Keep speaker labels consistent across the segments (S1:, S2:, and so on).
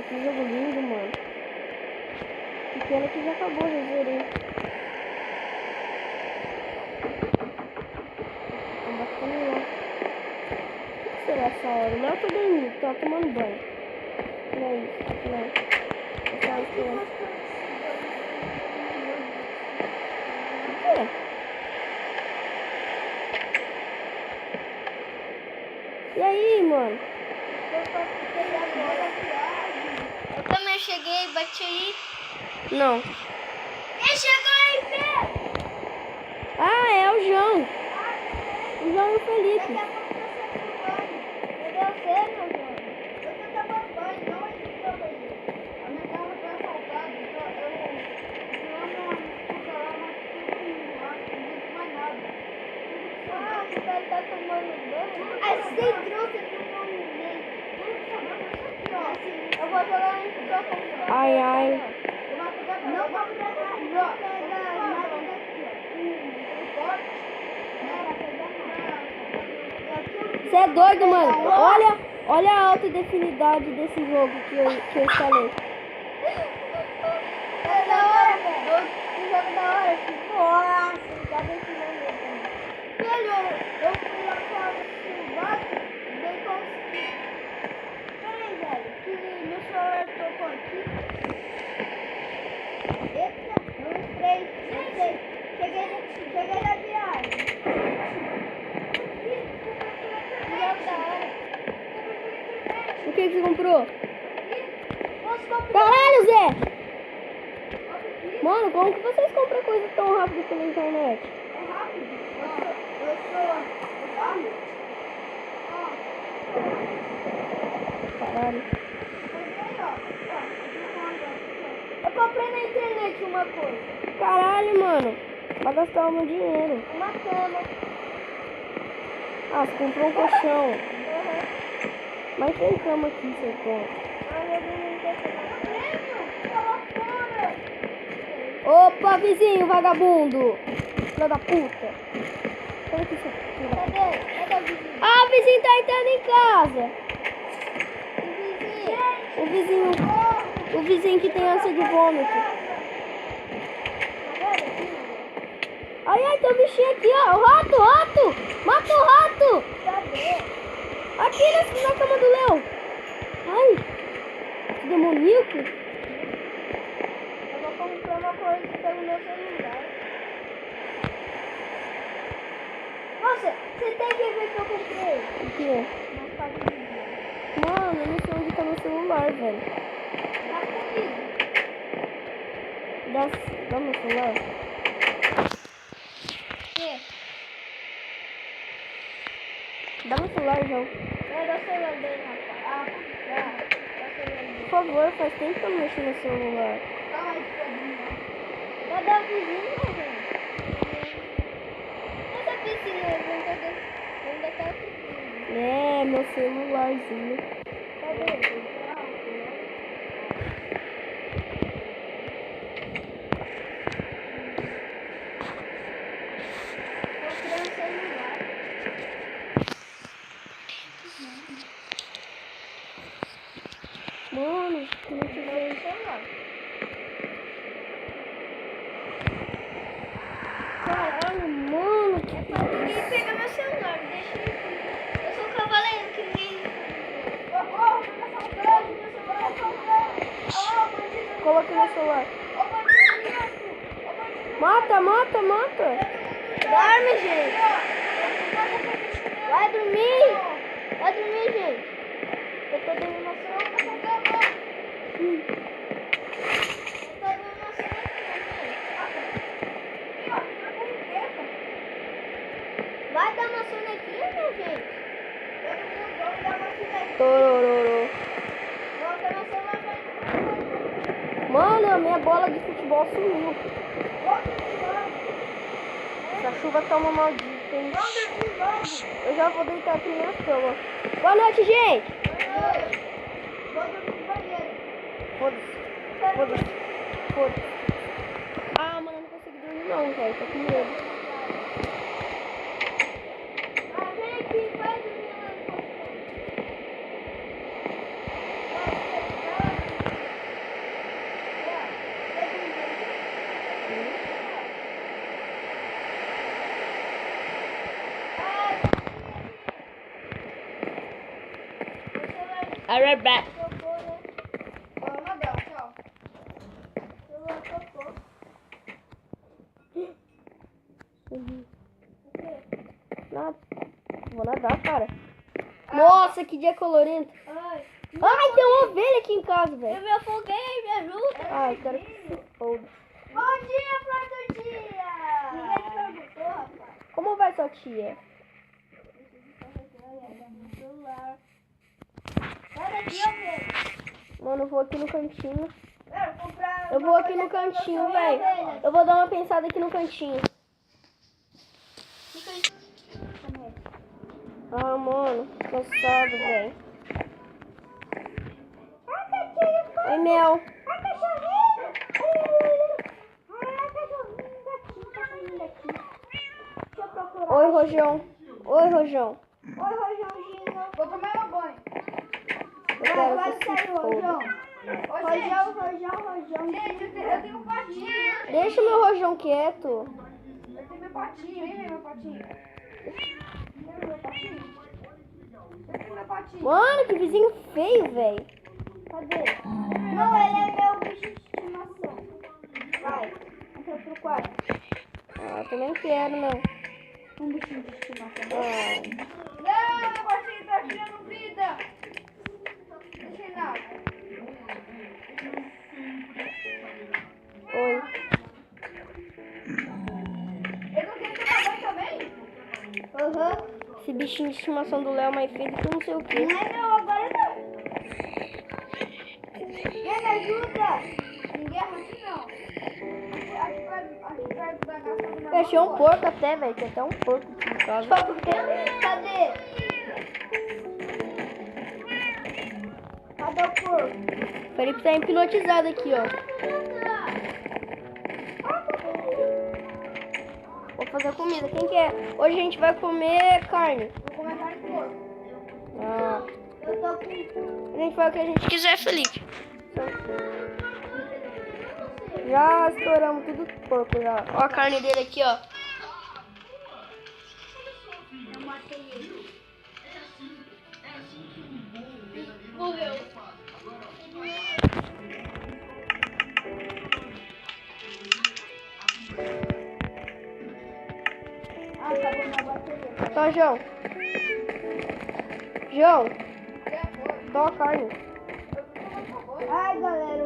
S1: Ai, que jogo lindo, mano. Que pena que já acabou, já zerei. Tá bacana lá. O que será essa hora? O Léo tá dormindo, tá tomando banho. Não é isso, não. Eu tava esperando. O quê? E aí, mano?
S2: Eu também cheguei, bati aí.
S1: Não.
S2: Quem chegou aí, Pedro?
S1: Ah, é o João. O João e o Felipe.
S2: Cadê você, meu João? Eu tô tomando banho, não é de banho. A minha casa foi assaltada, então eu não lá, não fiz mais nada. Ah, você tá tomando banho? Ah, você trouxe aqui no meio. Aqui, ó. Eu vou jogar em sua computador.
S1: Ai, ai.
S2: Não vamos pegar, não pega nada daqui, ó.
S1: Você é doido, mano. Olha a alta definidade desse jogo que eu instalei.
S2: É da hora, velho. Que jogo da hora. Nossa, já definiu mesmo. Velho, eu fui lá para o vaso e dei consegui. Peraí, velho, que meu celular tocou aqui. Eita, não entrei. Cheguei da viagem. Que jogo da hora.
S1: O que você comprou?
S2: Nossa, comprei.
S1: Caralho, Zé! Mano, como que vocês compram coisa tão rápido pela internet?
S2: É rápido. Eu sou rápido.
S1: Caralho.
S2: Eu comprei na internet uma coisa.
S1: Caralho, mano. Vai gastar o meu dinheiro.
S2: Uma cama.
S1: Ah, você comprou um colchão.
S2: Uhum.
S1: Mas tem cama aqui, seu tonto.
S2: Ai, eu não prêmio. Tá lá fora.
S1: Opa, vizinho, vagabundo. Filho da puta. Olha aqui, seu filho da puta.
S2: Cadê o vizinho?
S1: Ah, o vizinho tá entrando em casa.
S2: O vizinho.
S1: O vizinho que tem ânsia de vômito. Ai, ai, tem um bichinho aqui, ó. O rato. Mata o rato.
S2: Cadê?
S1: Aqui na cama do Léo. Ai, que demoníaco.
S2: Eu vou comprar uma coisa pelo meu celular. Nossa, você tem que ver que eu comprei.
S1: O quê?
S2: Uma família.
S1: Mano, eu não sei onde tá meu celular, velho.
S2: Tá comigo.
S1: Dá meu celular.
S2: Quê?
S1: Dá meu celular, João.
S2: Vai dar o celular dele, rapaz. Ah, dá o celular dele.
S1: Por favor, faz tempo que eu não mexo no celular.
S2: Calma aí, Pedrinho. Vai dar o vizinho, gente. Essa piscina, vamos dar aquela piscina.
S1: É, meu celularzinho.
S2: Cadê? Comprei um celular.
S1: Mano, que não te
S2: Comprei um celular.
S1: Caralho, mano.
S2: É pra ninguém pegar meu celular, deixa ele aqui. Eu sou um cavaleiro que ninguém... meu celular é assaltado.
S1: Coloquei meu celular. Mata.
S2: Dorme, gente. Vai dormir, gente. Eu tô dormindo no celular. Eu tô dormindo no celular. Vai dar uma sonequinha, minha gente. Vamos dar uma sonequinha.
S1: Torororo.
S2: Vou ter meu celular pra
S1: Mano, a minha bola de futebol sumiu.
S2: Vamos dormir logo.
S1: Essa chuva tá uma maldita, hein?
S2: Vamos dormir logo.
S1: Eu já vou deitar aqui na minha cama. Boa noite, gente.
S2: Vou dormir no banheiro.
S1: Foda-se. Ah, mano, eu não consigo dormir não, velho. Tô com medo.
S2: Ah, vem aqui, vai dormir lá no
S1: Arabá.
S2: Cocô, né? Ó, Mabel, tchau. Eu vou cocô. O quê?
S1: Nada. Vou nadar, cara. Nossa, que dia colorido.
S2: Ai,
S1: Ai, tem uma ovelha aqui em casa,
S2: eu
S1: velho.
S2: me afoguei, me ajuda.
S1: Ai, quero que se foda.
S2: Bom dia, flor do dia. Ninguém te perguntou, rapaz.
S1: Como vai sua tia?
S2: Celular. Sai daqui, ovelha.
S1: Mano, eu vou aqui no cantinho.
S2: Quero comprar.
S1: Eu vou aqui no cantinho, velho. Eu vou dar uma pensada aqui no cantinho.
S2: Fica aí.
S1: Ah, mano, cansado, velho. Oi, Mel.
S2: Ai, cachorrinho. Ai, cachorrinho daqui. Deixa eu procurar.
S1: Oi, Rojão. Oi, Rojão.
S2: Oi, Rojãozinho. Vou tomar meu banho.
S1: Eu quero
S2: Vai
S1: que se
S2: sair,
S1: foda.
S2: Rojão. Rojão. Gente, eu tenho um patinho.
S1: Deixa o meu Rojão quieto.
S2: Eu tenho meu patinho. Vem ver meu patinho. Vem ver meu patinho. Eu tenho meu patinho.
S1: Mano, que vizinho feio, velho.
S2: Cadê? Não, ele é meu bicho de estimação. Vai, entra pro quarto.
S1: Ah, eu também quero, não.
S2: Um bichinho de estimação.
S1: Ah,
S2: Não, meu patinho tá tirando vida. Deixa ele lá.
S1: oi.
S2: Eu não quero tomar banho também? Aham.
S1: Esse bichinho de estimação do Léo é mais feio do que eu não sei o quê.
S2: Não é meu, agora não. Quem me ajuda? Ninguém aqui não. Acho que vai ajudar a gastar.
S1: Eu achei um porco até, velho. Tem até um porco aqui em casa.
S2: Cadê? Cadê o porco?
S1: O Felipe tá hipnotizado aqui, ó. Vou fazer comida. Quem quer? Hoje a gente vai comer carne.
S2: Vou comer carne de porco.
S1: Ah,
S2: Eu tô com...
S1: a gente faz o que a gente quiser, Felipe. Já estouramos tudo do porco já. Ó a carne dele aqui, ó.
S2: Eu matei ele. Morreu. Ah, acabou minha bateria.
S1: Tá, João. João, dá a carne.
S2: Ai, galera,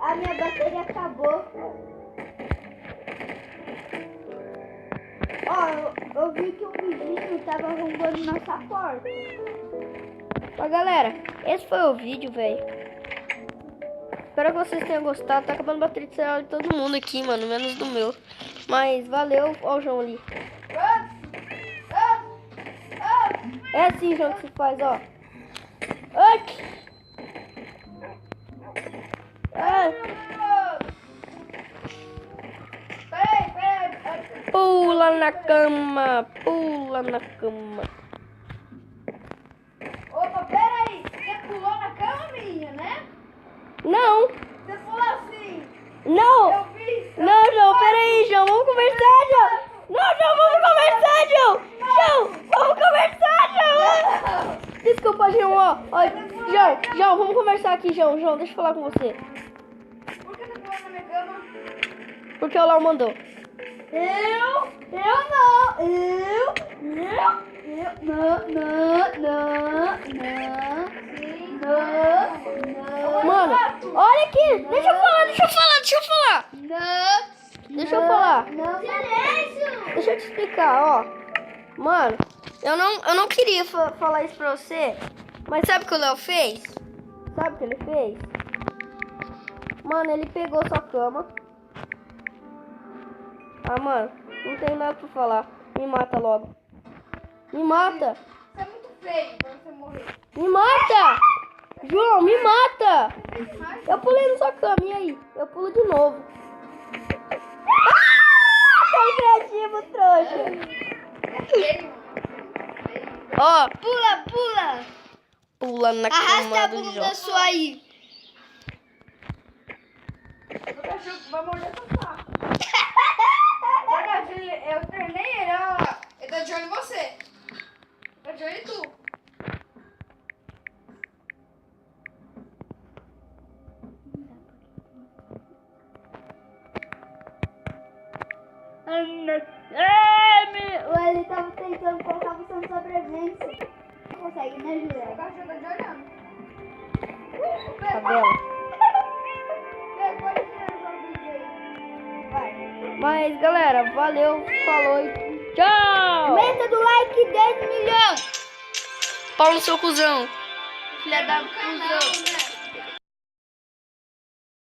S2: a minha bateria acabou. Ó, eu vi que um vizinho tava arrombando nossa porta.
S1: Ó, galera, esse foi o vídeo, velho. Espero que vocês tenham gostado. Tá acabando a bateria de celular de todo mundo aqui, mano. Menos do meu. Mas valeu. Ó o João ali. É assim, João, que se faz, ó. Ai! Ai! Pula na cama. Pula na cama.
S2: Opa, peraí. Você pulou na cama, menina, né?
S1: Não!
S2: Você pulou assim.
S1: Não!
S2: Eu fiz.
S1: Não, João, peraí, João. Vamos conversar, João. Não, João, vamos conversar, João. João, vamos conversar, João. Desculpa, João, ó. João, vamos conversar aqui, João. João, deixa eu falar com você.
S2: Por que você pulou na minha cama?
S1: Porque o Léo mandou. Mano, olha aqui. Deixa eu falar. Deixa eu falar.
S2: Silêncio!
S1: Deixa eu te explicar, ó. Mano, eu não queria falar isso pra você. Mas sabe o que o Léo fez? Sabe o que ele fez? Mano, ele pegou sua cama. Ah, mano, não tem nada pra falar. Me mata logo. Me mata.
S2: Você é muito feio pra você morrer.
S1: Me mata. João, me mata. Eu pulei na sua cama, e aí? Eu pulo de novo. Ah! Tá criativo, trouxa. Ó,
S2: Pula!
S1: pula na cama do João.
S2: sua aí. O cachorro vai morder seu saco. Eu treinei ele, ó. Ele tá de olho em você. Tá de olho em tu. Ele tava tentando colocar você na sobrevivência. Não consegue, né, Juliana? O cachorro tá te olhando.
S1: Cadela.
S2: Pode tirar essa vídeo aí. Vai.
S1: Mas, galera, valeu, falou e tchau!
S2: Meta do like 10 milhões.
S1: Paulo, seu cuzão. Filha da cuzão.
S2: Né?